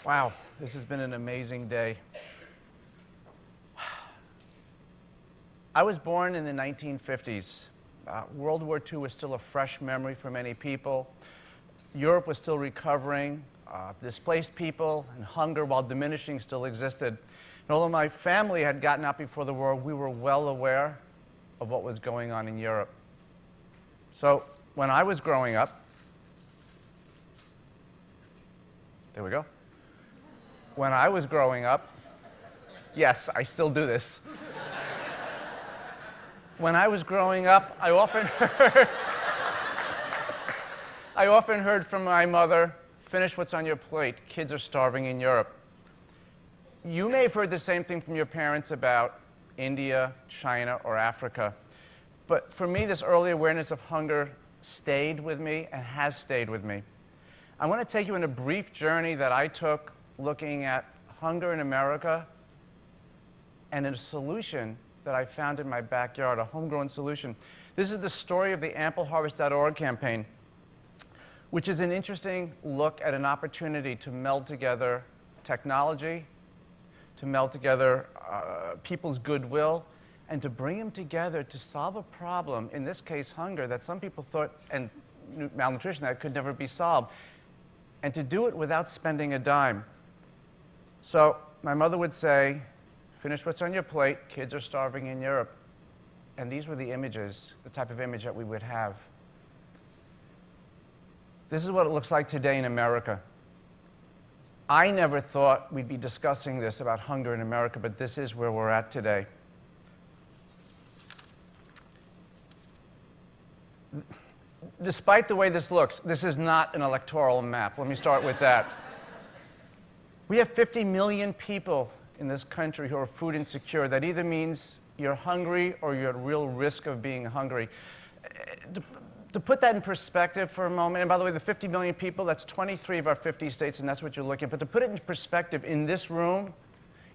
Wow, this has been an amazing day. I was born in the 1950s. World War II was still a fresh memory for many people. Europe was still recovering. Displaced people and hunger, while diminishing, still existed. And although my family had gotten out before the war, we were well aware of what was going on in Europe. So when I was growing up, there we go. When I was growing up, yes, I still do this. When I was growing up, I often heard from my mother, "Finish what's on your plate. Kids are starving in Europe." You may have heard the same thing from your parents about India, China, or Africa. But for me, this early awareness of hunger stayed with me and has stayed with me. I want to take you on a brief journey that I took looking at hunger in America and a solution that I found in my backyard, a homegrown solution. This is the story of the AmpleHarvest.org campaign, which is an interesting look at an opportunity to meld together technology, to meld together people's goodwill, and to bring them together to solve a problem, in this case hunger, that some people thought, and malnutrition, that could never be solved, and to do it without spending a dime. So my mother would say, "Finish what's on your plate, kids are starving in Europe." And these were the images, the type of image that we would have. This is what it looks like today in America. I never thought we'd be discussing this about hunger in America, but this is where we're at today. Despite the way this looks, this is not an electoral map. Let me start with that. We have 50 million people in this country who are food insecure. That either means you're hungry or you're at real risk of being hungry. To put that in perspective for a moment, and by the way, the 50 million people, that's 23 of our 50 states, and that's what you're looking at. But to put it in perspective, in this room,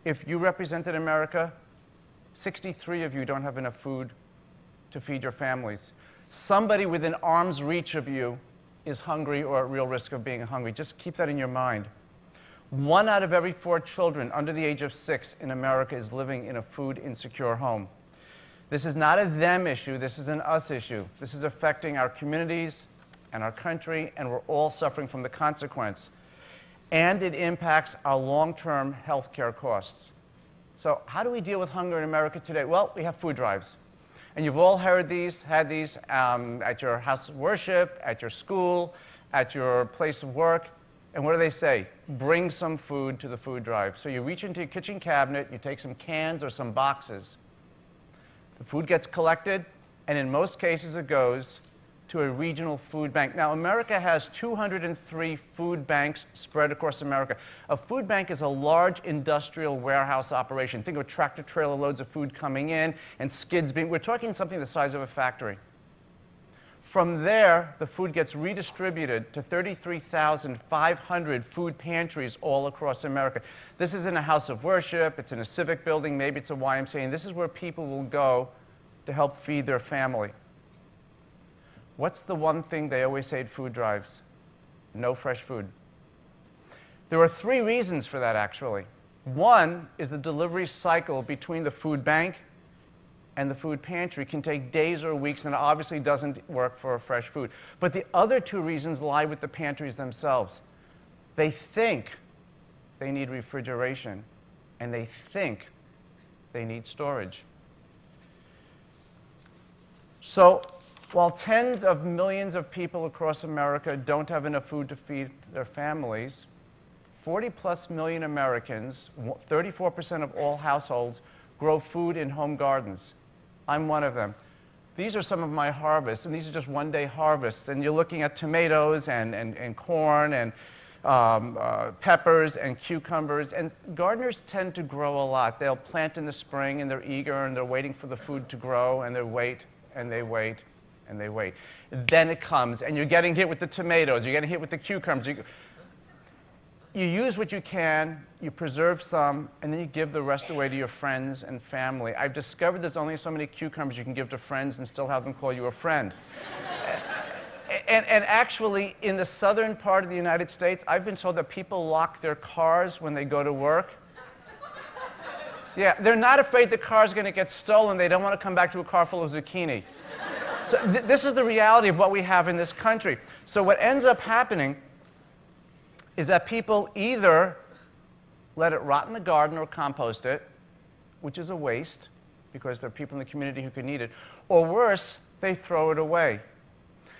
if you represented America, 63 of you don't have enough food to feed your families. Somebody within arm's reach of you is hungry or at real risk of being hungry. Just keep that in your mind. 1 out of every 4 children under the age of 6 in America is living in a food insecure home. This is not a them issue, this is an us issue. This is affecting our communities and our country, and we're all suffering from the consequence. And it impacts our long-term health care costs. So how do we deal with hunger in America today? Well, we have food drives. And you've all heard these, had these at your house of worship, at your school, at your place of work. And what do they say? Bring some food to the food drive. So you reach into your kitchen cabinet, you take some cans or some boxes. The food gets collected, and in most cases it goes to a regional food bank. Now, America has 203 food banks spread across America. A food bank is a large industrial warehouse operation. Think of a tractor-trailer loads of food coming in and skids being, we're talking something the size of a factory. From there, the food gets redistributed to 33,500 food pantries all across America. This is in a house of worship, it's in a civic building, maybe it's a YMCA, and this is where people will go to help feed their family. What's the one thing they always say at food drives? No fresh food. There are 3 reasons for that, actually. One is the delivery cycle between the food bank and the food pantry can take days or weeks, and it obviously doesn't work for fresh food. But the other 2 reasons lie with the pantries themselves. They think they need refrigeration, and they think they need storage. So while tens of millions of people across America don't have enough food to feed their families, 40+ million Americans, 34% of all households, grow food in home gardens. I'm one of them. These are some of my harvests, and these are just one-day harvests. And you're looking at tomatoes and corn and peppers and cucumbers. And gardeners tend to grow a lot. They'll plant in the spring, and they're eager, and they're waiting for the food to grow, and they wait, and they wait, and they wait. Then it comes, and you're getting hit with the tomatoes. You're getting hit with the cucumbers. You use what you can, you preserve some, and then you give the rest away to your friends and family. I've discovered there's only so many cucumbers you can give to friends and still have them call you a friend. And actually, in the southern part of the United States, I've been told that people lock their cars when they go to work. Yeah, they're not afraid the car's going to get stolen. They don't want to come back to a car full of zucchini. So this is the reality of what we have in this country. So what ends up happening is that people either let it rot in the garden or compost it, which is a waste because there are people in the community who could need it, or worse, they throw it away.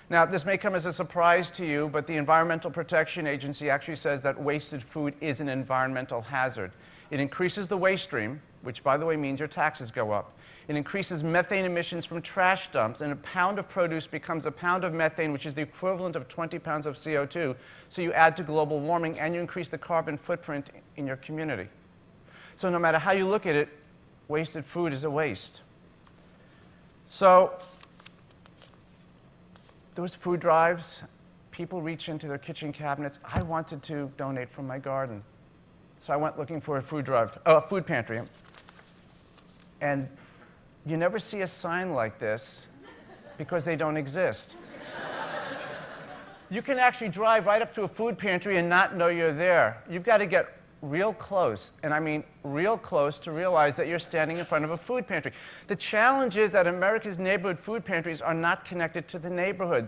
Now, this may come as a surprise to you, but the Environmental Protection Agency actually says that wasted food is an environmental hazard. It increases the waste stream, which, by the way, means your taxes go up. It increases methane emissions from trash dumps, and a pound of produce becomes a pound of methane, which is the equivalent of 20 pounds of CO2. So you add to global warming, and you increase the carbon footprint in your community. So no matter how you look at it, wasted food is a waste. So those food drives, people reach into their kitchen cabinets. I wanted to donate from my garden. So I went looking for a food pantry. And you never see a sign like this because they don't exist. You can actually drive right up to a food pantry and not know you're there. You've got to get real close, and I mean real close, to realize that you're standing in front of a food pantry. The challenge is that America's neighborhood food pantries are not connected to the neighborhood.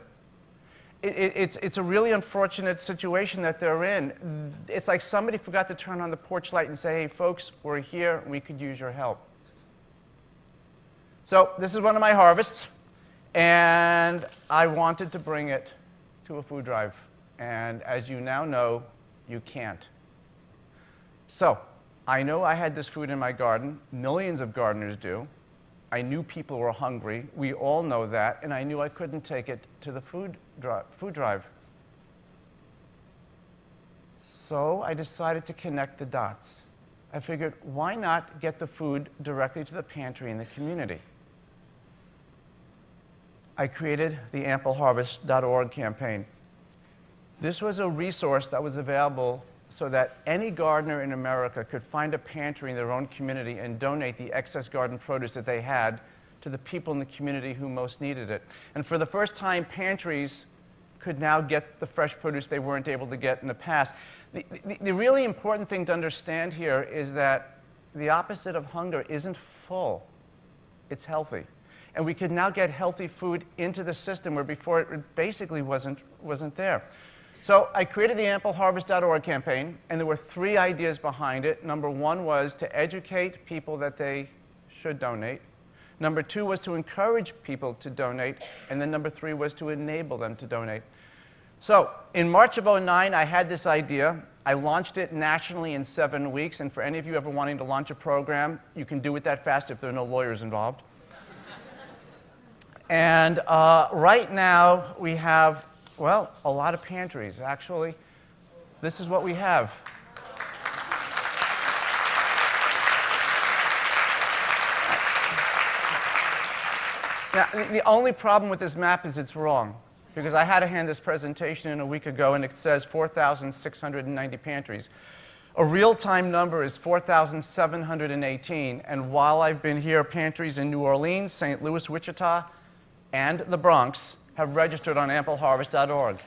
It's a really unfortunate situation that they're in. It's like somebody forgot to turn on the porch light and say, hey, folks, we're here, we could use your help. So this is one of my harvests, and I wanted to bring it to a food drive. And as you now know, you can't. So I know I had this food in my garden. Millions of gardeners do. I knew people were hungry. We all know that. And I knew I couldn't take it to the food drive. So I decided to connect the dots. I figured, why not get the food directly to the pantry in the community? I created the AmpleHarvest.org campaign. This was a resource that was available so that any gardener in America could find a pantry in their own community and donate the excess garden produce that they had to the people in the community who most needed it. And for the first time, pantries could now get the fresh produce they weren't able to get in the past. The really important thing to understand here is that the opposite of hunger isn't full, it's healthy. And we could now get healthy food into the system where before it basically wasn't there. So I created the AmpleHarvest.org campaign, and there were 3 ideas behind it. Number 1 was to educate people that they should donate. Number 2 was to encourage people to donate. And then number 3 was to enable them to donate. So in March of '09, I had this idea. I launched it nationally in 7 weeks. And for any of you ever wanting to launch a program, you can do it that fast if there are no lawyers involved. And right now, we have, well, a lot of pantries. Actually, this is what we have. Now, the only problem with this map is it's wrong, because I had to hand this presentation in a week ago, and it says 4,690 pantries. A real-time number is 4,718, and while I've been here, pantries in New Orleans, St. Louis, Wichita, and the Bronx have registered on AmpleHarvest.org.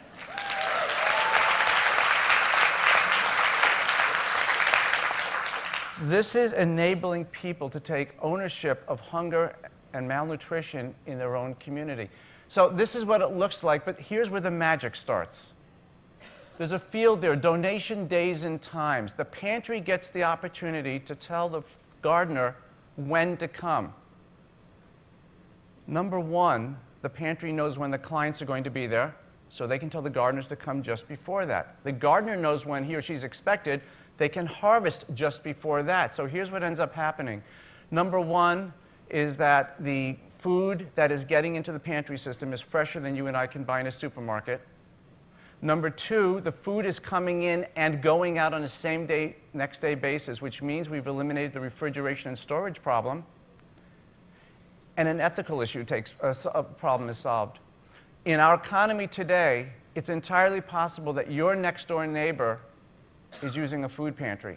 This is enabling people to take ownership of hunger and malnutrition in their own community. So this is what it looks like, but here's where the magic starts. There's a field there, donation days and times. The pantry gets the opportunity to tell the gardener when to come. Number 1, the pantry knows when the clients are going to be there, so they can tell the gardeners to come just before that. The gardener knows when he or she's expected. They can harvest just before that. So here's what ends up happening. Number 1 is that the food that is getting into the pantry system is fresher than you and I can buy in a supermarket. Number 2, the food is coming in and going out on a same-day, next-day basis, which means we've eliminated the refrigeration and storage problem. And an ethical issue a problem is solved. In our economy today, it's entirely possible that your next-door neighbor is using a food pantry.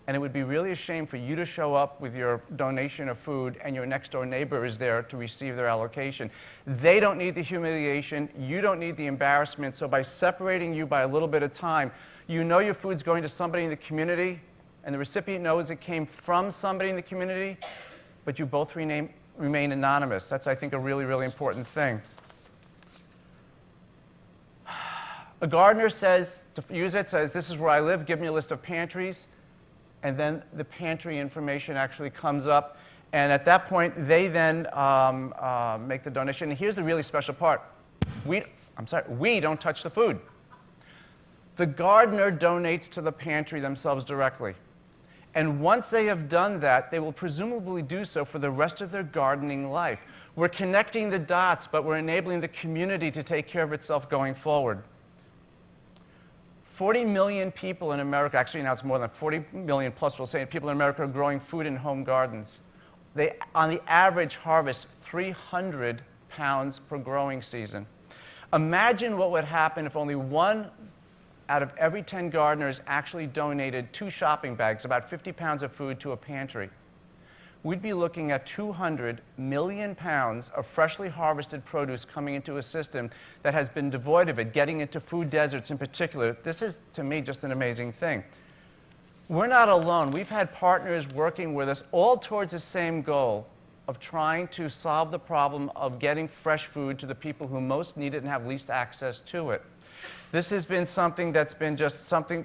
And it would be really a shame for you to show up with your donation of food and your next door neighbor is there to receive their allocation. They don't need the humiliation. You don't need the embarrassment. So by separating you by a little bit of time, you know your food's going to somebody in the community, and the recipient knows it came from somebody in the community, but you both remain anonymous. That's, I think, a really, really important thing. A gardener says, to use it, says, this is where I live, give me a list of pantries. And then the pantry information actually comes up. And at that point, they then make the donation. And here's the really special part. We don't touch the food. The gardener donates to the pantry themselves directly. And once they have done that, they will presumably do so for the rest of their gardening life. We're connecting the dots, but we're enabling the community to take care of itself going forward. 40 million people in America, actually now it's more than 40 million plus, we'll say, people in America are growing food in home gardens. They, on the average, harvest 300 pounds per growing season. Imagine what would happen if only 1 out of every 10 gardeners actually donated 2 shopping bags, about 50 pounds of food, to a pantry. We'd be looking at 200 million pounds of freshly harvested produce coming into a system that has been devoid of it, getting into food deserts in particular. This is, to me, just an amazing thing. We're not alone. We've had partners working with us all towards the same goal of trying to solve the problem of getting fresh food to the people who most need it and have least access to it. This has been something that's been just something,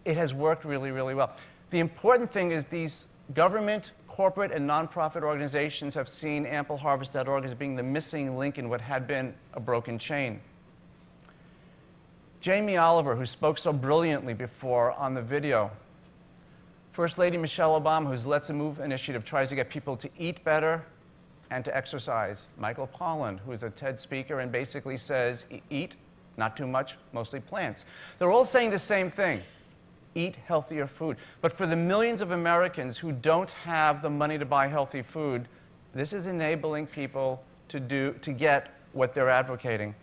it has worked really, really well. The important thing is these government, corporate, and nonprofit organizations have seen AmpleHarvest.org as being the missing link in what had been a broken chain. Jamie Oliver, who spoke so brilliantly before on the video, First Lady Michelle Obama, whose Let's Move initiative tries to get people to eat better and to exercise. Michael Pollan, who is a TED speaker and basically says, eat, not too much, mostly plants. They're all saying the same thing. Eat healthier food. But for the millions of Americans who don't have the money to buy healthy food, this is enabling people to get what they're advocating.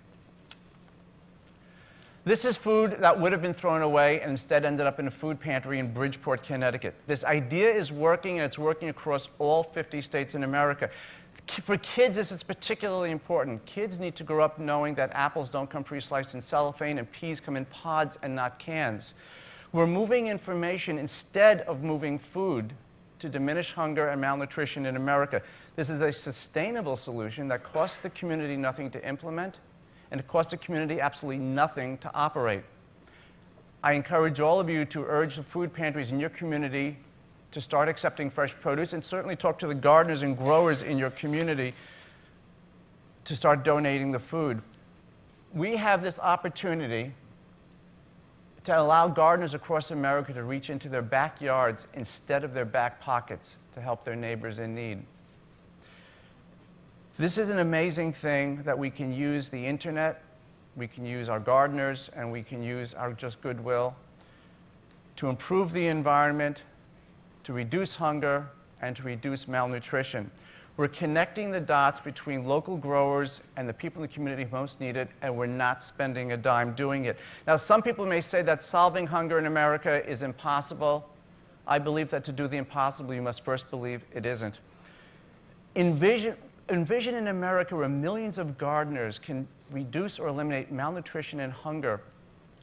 This is food that would have been thrown away and instead ended up in a food pantry in Bridgeport, Connecticut. This idea is working, and it's working across all 50 states in America. For kids, this is particularly important. Kids need to grow up knowing that apples don't come pre-sliced in cellophane and peas come in pods and not cans. We're moving information instead of moving food to diminish hunger and malnutrition in America. This is a sustainable solution that costs the community nothing to implement, and it costs the community absolutely nothing to operate. I encourage all of you to urge the food pantries in your community to start accepting fresh produce, and certainly talk to the gardeners and growers in your community to start donating the food. We have this opportunity to allow gardeners across America to reach into their backyards instead of their back pockets to help their neighbors in need. This is an amazing thing that we can use the internet, we can use our gardeners, and we can use our just goodwill to improve the environment, to reduce hunger, and to reduce malnutrition. We're connecting the dots between local growers and the people in the community who most need it, and we're not spending a dime doing it. Now, some people may say that solving hunger in America is impossible. I believe that to do the impossible, you must first believe it isn't. Envision in America where millions of gardeners can reduce or eliminate malnutrition and hunger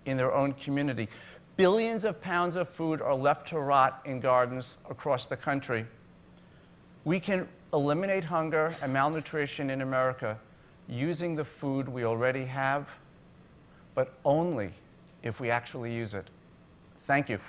in their own community. Billions of pounds of food are left to rot in gardens across the country. We can eliminate hunger and malnutrition in America using the food we already have, but only if we actually use it. Thank you.